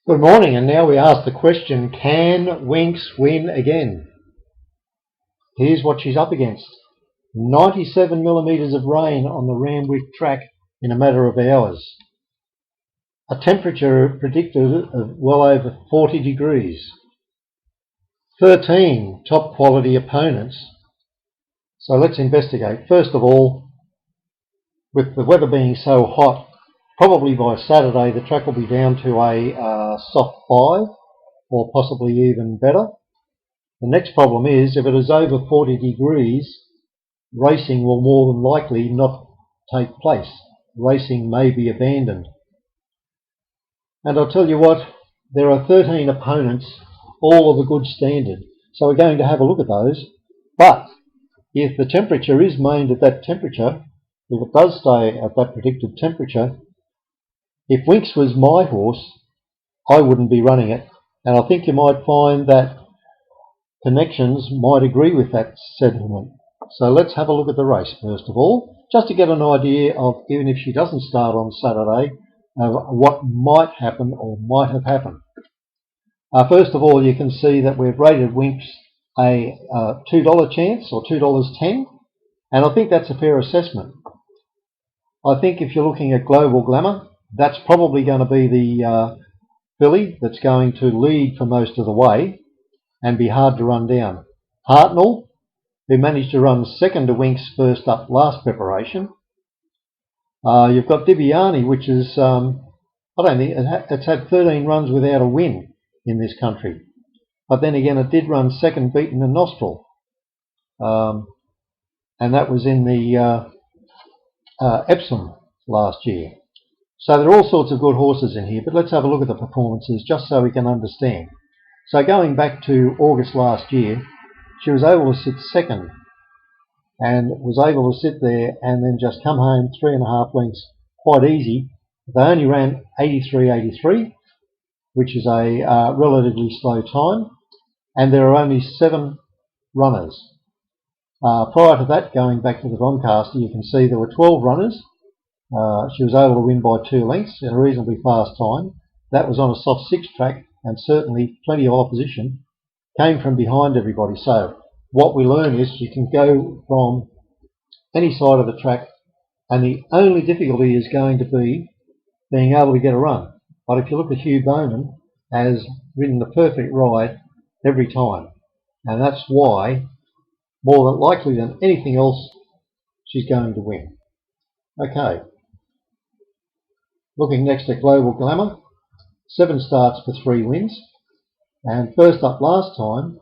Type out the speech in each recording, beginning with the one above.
Good morning, and now we ask the question, can Winx win again? Here's what she's up against. 97 millimetres of rain on the Randwick track in a matter of hours. A temperature predicted of well over 40 degrees. 13 top quality opponents. So let's investigate. First of all, with the weather being so hot, probably by Saturday the track will be down to a soft 5 or possibly even better. The next problem is if it is over 40 degrees, racing will more than likely not take place. Racing may be abandoned. And I'll tell you what, there are 13 opponents, all of a good standard. So we're going to have a look at those. But if the temperature is maintained at that temperature, if it does stay at that predicted temperature, if Winx was my horse, I wouldn't be running it. And I think you might find that connections might agree with that sentiment. So let's have a look at the race first of all, just to get an idea of, even if she doesn't start on Saturday, what might happen or might have happened. First of all, you can see that we've rated Winx a $2 chance, or $2.10, and I think that's a fair assessment. I think if you're looking at Globalgramma, that's probably going to be the filly that's going to lead for most of the way and be hard to run down. Hartnell, who managed to run second to Winx first up last preparation. You've got Dibiani, which is, I don't think, it's had 13 runs without a win in this country. But then again, it did run second beaten the Nostril. And that was in the Epsom last year. So there are all sorts of good horses in here, but let's have a look at the performances just so we can understand. So going back to August last year, she was able to sit second and was able to sit there and then just come home 3.5 lengths quite easy. They only ran 83.83, which is a relatively slow time, and there are only 7 runners. Prior to that, going back to the Doncaster, you can see there were 12 runners. She was able to win by 2 lengths in a reasonably fast time. That was on a soft 6 track, and certainly plenty of opposition came from behind everybody. So what we learn is you can go from any side of the track, and the only difficulty is going to be being able to get a run. But if you look at Hugh Bowman, has ridden the perfect ride every time, and that's why, more than likely than anything else, she's going to win. Okay. Looking next at Globalgramma, 7 starts for 3 wins, and first up last time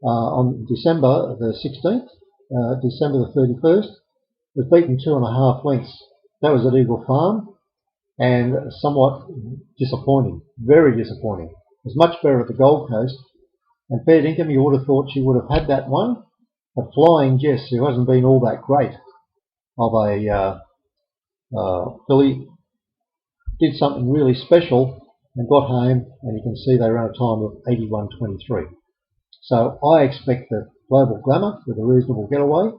on December the 16th, December the 31st, was beaten 2.5 lengths. That was at Eagle Farm, and somewhat disappointing, very disappointing. It was much better at the Gold Coast, and fair dinkum, you would have thought she would have had that one. But Flying Jess, who hasn't been all that great of a filly, did something really special and got home, and you can see they ran a time of 81.23. So I expect that Globalgramma, with a reasonable getaway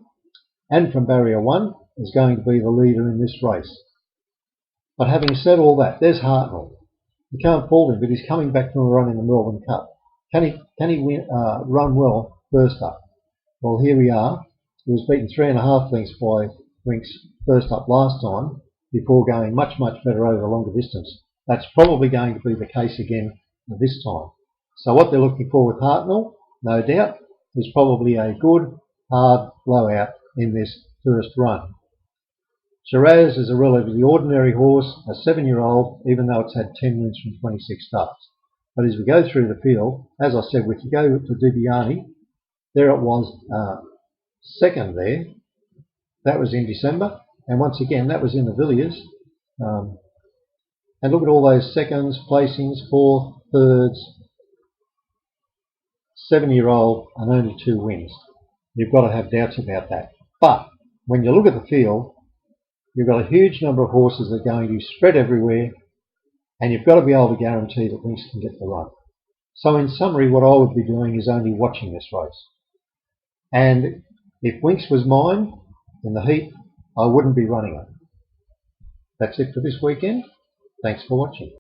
and from barrier 1, is going to be the leader in this race. But having said all that, there's Hartnell. You can't fault him, but he's coming back from a run in the Melbourne Cup. Can he win, run well first up? Well, here we are. He was beaten 3.5 lengths by Winx first up last time, before going much, much better over the longer distance. That's probably going to be the case again this time. So what they're looking for with Hartnell, no doubt, is probably a good, hard blowout in this first run. Shiraz is a relatively ordinary horse, a 7-year-old, even though it's had 10 wins from 26 starts. But as we go through the field, as I said, if you go to Dibiani, there it was second there. That was in December. And once again, that was in the Villiers. And look at all those seconds, placings, 4th, 3rds, 7-year-old, and only 2 wins. You've got to have doubts about that. But when you look at the field, you've got a huge number of horses that are going to be spread everywhere, and you've got to be able to guarantee that Winx can get the run. So in summary, what I would be doing is only watching this race. And if Winx was mine in the heat, I wouldn't be running it. That's it for this weekend. Thanks for watching.